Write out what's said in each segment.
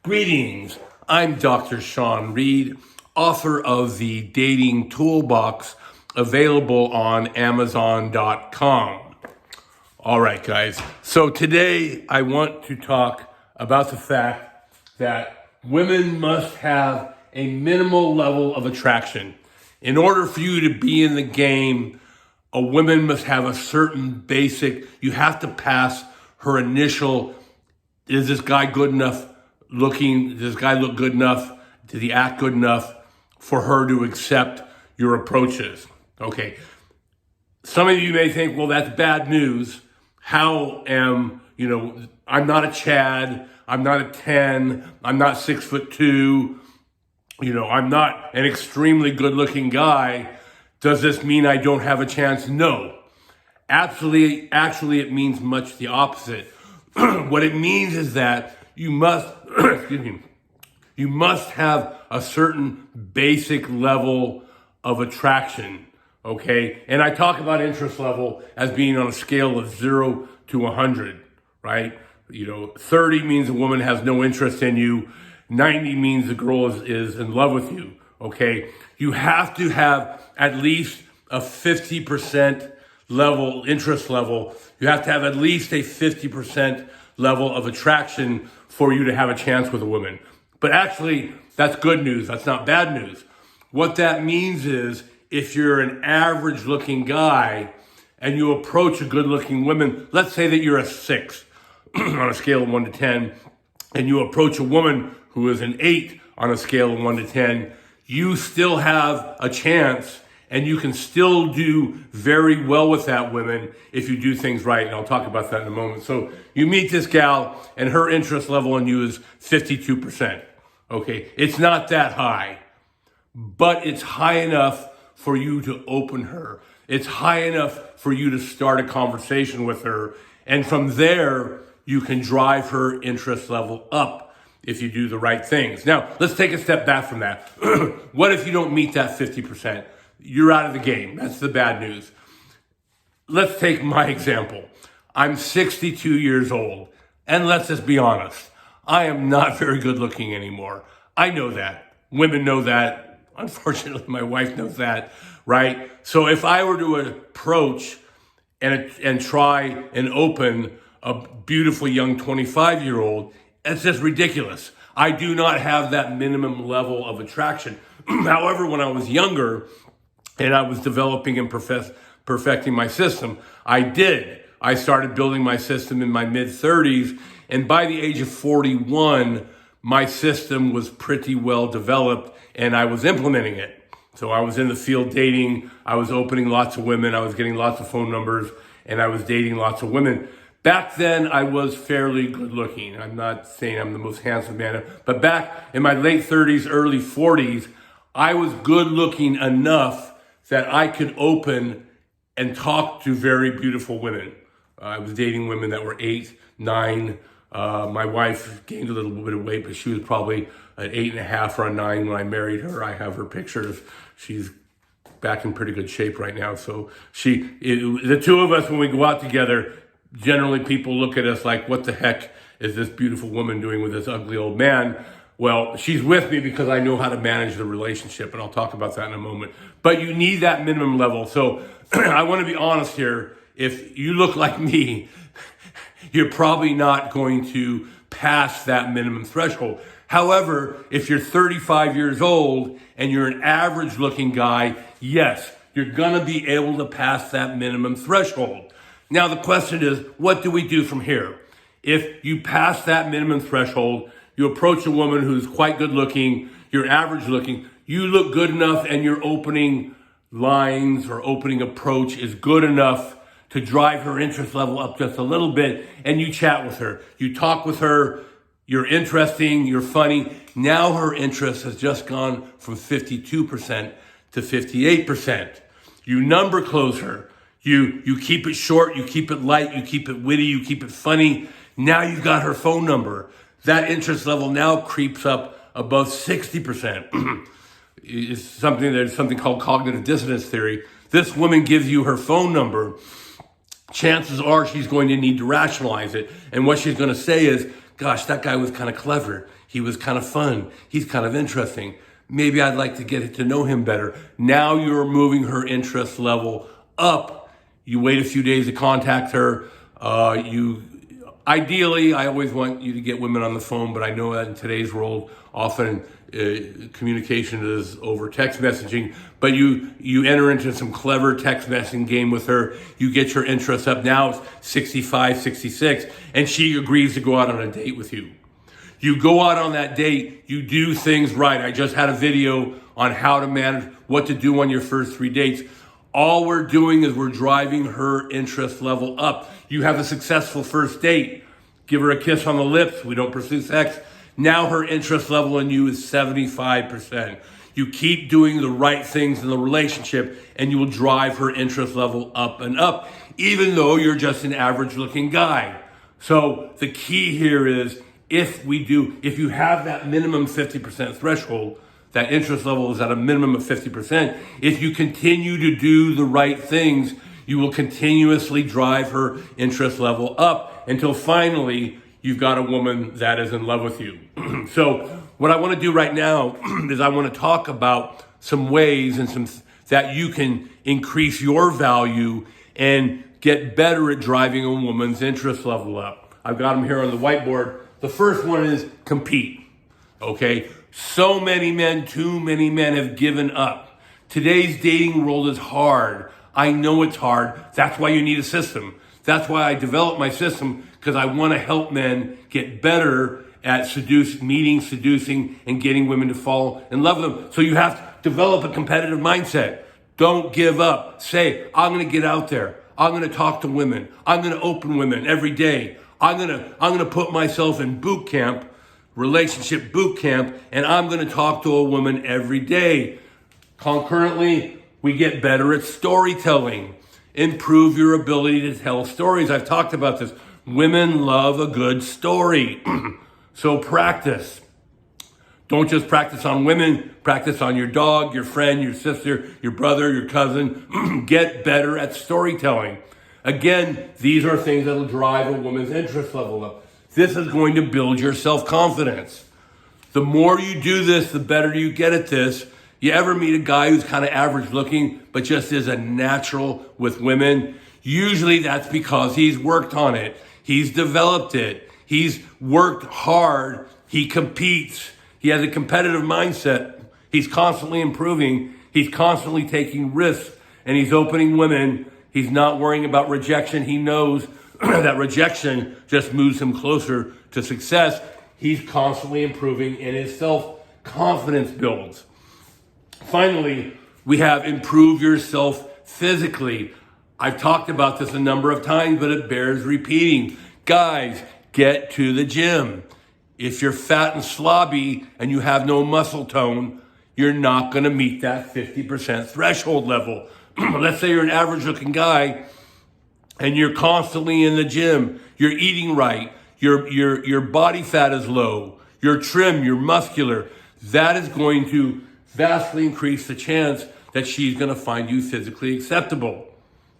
Greetings, I'm Dr. Sean Reed, author of the Dating Toolbox, available on Amazon.com. All right, guys. So today I want to talk about the fact that women must have a minimal level of attraction. In order for you to be in the game, a woman must have a certain basic, you have to pass her initial, is this guy good enough looking? Does this guy look good enough? Did he act good enough for her to accept your approaches? Okay. Some of you may think, well, that's bad news. I'm not a Chad. I'm not a 10. I'm not 6'2". I'm not an extremely good looking guy. Does this mean I don't have a chance? No. Absolutely. Actually, it means much the opposite. What it means is that you must, you must have a certain basic level of attraction, okay? And I talk about interest level as being on a scale of 0 to 100, right? 30 means a woman has no interest in you. 90 means the girl is in love with you, okay? You have to have at least a 50% interest level. You have to have at least a 50% level of attraction for you to have a chance with a woman. But actually, that's good news. That's not bad news. What that means is if you're an average looking guy and you approach a good looking woman, let's say that you're a 6 on a scale of 1 to 10, and you approach a woman who is an 8 on a scale of 1 to 10, you still have a chance and you can still do very well with that woman if you do things right. And I'll talk about that in a moment. So you meet this gal and her interest level in you is 52%. Okay. It's not that high, but it's high enough for you to open her. It's high enough for you to start a conversation with her. And from there, you can drive her interest level up if you do the right things. Now, let's take a step back from that. What if you don't meet that 50%? You're out of the game. That's the bad news. Let's take my example. I'm 62 years old, and let's just be honest. I am not very good looking anymore. I know that. Women know that. Unfortunately, my wife knows that, right? So if I were to approach and try and open a beautiful young 25-year-old, it's just ridiculous. I do not have that minimum level of attraction. However, when I was younger and I was developing and perfecting my system, I started building my system in my mid-30s, and by the age of 41, my system was pretty well developed and I was implementing it. So I was in the field dating, I was opening lots of women, I was getting lots of phone numbers, and I was dating lots of women. Back then, I was fairly good looking. I'm not saying I'm the most handsome man, but back in my late 30s, early 40s, I was good looking enough that I could open and talk to very beautiful women. I was dating women that were 8, 9. My wife gained a little bit of weight, but she was probably an 8.5 or a 9 when I married her. I have her pictures. She's back in pretty good shape right now. So the two of us, when we go out together, generally people look at us like, what the heck is this beautiful woman doing with this ugly old man? Well, she's with me because I know how to manage the relationship, and I'll talk about that in a moment. But you need that minimum level. So I want to be honest here. If you look like me, you're probably not going to pass that minimum threshold. However, if you're 35 years old and you're an average looking guy, yes, you're going to be able to pass that minimum threshold. Now, the question is, what do we do from here? If you pass that minimum threshold, you approach a woman who's quite good looking, you're average looking, you look good enough, and your opening lines or opening approach is good enough to drive her interest level up just a little bit, and you chat with her. You talk with her, you're interesting, you're funny. Now her interest has just gone from 52% to 58%. You number close her. You keep it short, you keep it light, you keep it witty, you keep it funny. Now you've got her phone number. That interest level now creeps up above 60%. There's something called cognitive dissonance theory. This woman gives you her phone number. Chances are she's going to need to rationalize it. And what she's going to say is, gosh, that guy was kind of clever. He was kind of fun. He's kind of interesting. Maybe I'd like to get to know him better. Now you're moving her interest level up. You wait a few days to contact her. Ideally, I always want you to get women on the phone, but I know that in today's world, often communication is over text messaging. But you enter into some clever text messaging game with her. You get your interest up. Now it's 65, 66, and she agrees to go out on a date with you. You go out on that date, you do things right. I just had a video on how to manage, what to do on your first 3 dates. All we're doing is we're driving her interest level up. You have a successful first date. Give her a kiss on the lips. We don't pursue sex. Now her interest level in you is 75%. You keep doing the right things in the relationship and you will drive her interest level up and up, even though you're just an average looking guy. So the key here is if you have that minimum 50% threshold, that interest level is at a minimum of 50%. If you continue to do the right things, you will continuously drive her interest level up until finally you've got a woman that is in love with you. So what I want to do right now is I want to talk about some ways and that you can increase your value and get better at driving a woman's interest level up. I've got them here on the whiteboard. The first one is compete. Okay? So many men, too many men have given up. Today's dating world is hard. I know it's hard. That's why you need a system. That's why I developed my system, because I want to help men get better at seducing, and getting women to fall in love with them. So you have to develop a competitive mindset. Don't give up. Say, I'm going to get out there. I'm going to talk to women. I'm going to open women every day. I'm going to put myself in boot camp, relationship boot camp, and I'm going to talk to a woman every day. Concurrently, we get better at storytelling. Improve your ability to tell stories. I've talked about this. Women love a good story. So practice. Don't just practice on women. Practice on your dog, your friend, your sister, your brother, your cousin. Get better at storytelling. Again, these are things that will drive a woman's interest level up. This is going to build your self-confidence. The more you do this, the better you get at this. You ever meet a guy who's kind of average looking, but just is a natural with women? Usually that's because he's worked on it. He's developed it. He's worked hard. He competes. He has a competitive mindset. He's constantly improving. He's constantly taking risks, and he's opening women. He's not worrying about rejection. He knows that rejection just moves him closer to success. He's constantly improving, and his self-confidence builds. Finally, we have improve yourself physically. I've talked about this a number of times, but it bears repeating. Guys, get to the gym. If you're fat and slobby and you have no muscle tone, you're not going to meet that 50% threshold level. Let's say you're an average looking guy and you're constantly in the gym. You're eating right. Your body fat is low. You're trim. You're muscular. That is going to vastly increase the chance that she's going to find you physically acceptable.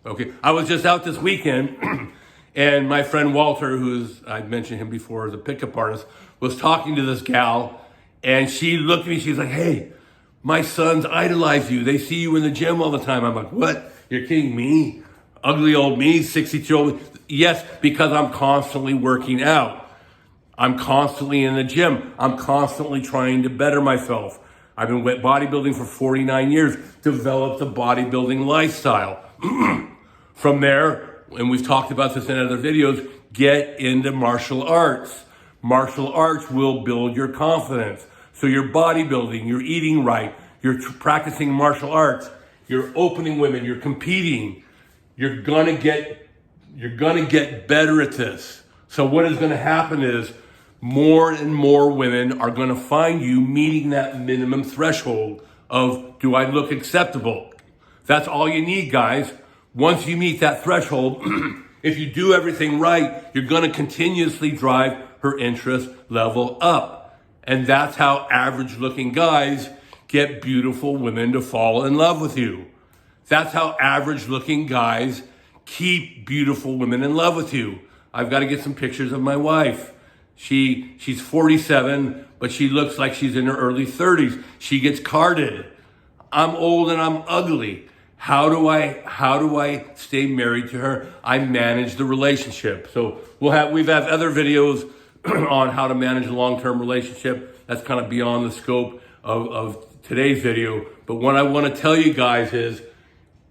Okay. I was just out this weekend and my friend Walter, I've mentioned him before as a pickup artist, was talking to this gal and she looked at me. She's like, hey, my sons idolize you. They see you in the gym all the time. I'm like, what? You're kidding me? Ugly old me, 62-year-old. Yes, because I'm constantly working out. I'm constantly in the gym. I'm constantly trying to better myself. I've been bodybuilding for 49 years, developed a bodybuilding lifestyle. From there, and we've talked about this in other videos, get into martial arts. Martial arts will build your confidence. So you're bodybuilding, you're eating right, you're practicing martial arts, you're opening women, you're competing. You're gonna get better at this. So what is gonna happen is more and more women are gonna find you meeting that minimum threshold of, do I look acceptable? That's all you need, guys. Once you meet that threshold, if you do everything right, you're gonna continuously drive her interest level up. And that's how average looking guys get beautiful women to fall in love with you. That's how average looking guys keep beautiful women in love with you. I've got to get some pictures of my wife. She's 47, but she looks like she's in her early 30s. She gets carded. I'm old and I'm ugly. How do I stay married to her? I manage the relationship. So we've had other videos on how to manage a long-term relationship. That's kind of beyond the scope of today's video. But what I want to tell you guys is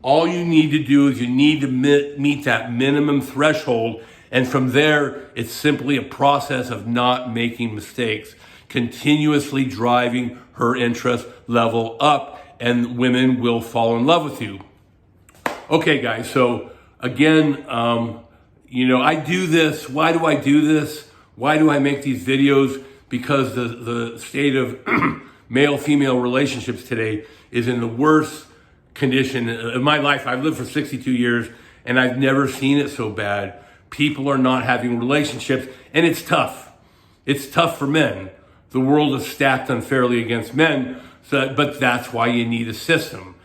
all you need to do is you need to meet that minimum threshold. And from there, it's simply a process of not making mistakes, continuously driving her interest level up, and women will fall in love with you. Okay, guys, so again, I do this. Why do I do this? Why do I make these videos? Because the state of male-female relationships today is in the worst condition of my life. I've lived for 62 years, and I've never seen it so bad. People are not having relationships, and it's tough. It's tough for men. The world is stacked unfairly against men, but that's why you need a system.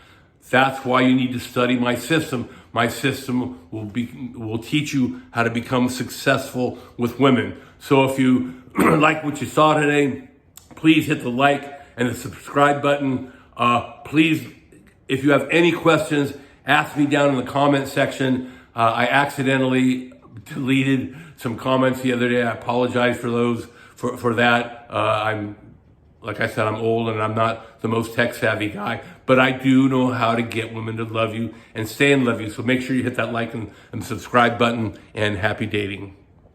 That's why you need to study my system. My system will teach you how to become successful with women. So if you like what you saw today, please hit the like and the subscribe button. Please, if you have any questions, ask me down in the comment section. I accidentally deleted some comments the other day. I apologize for those, for that. Like I said, I'm old and I'm not the most tech savvy guy, but I do know how to get women to love you and stay in love you. So make sure you hit that like and subscribe button, and happy dating.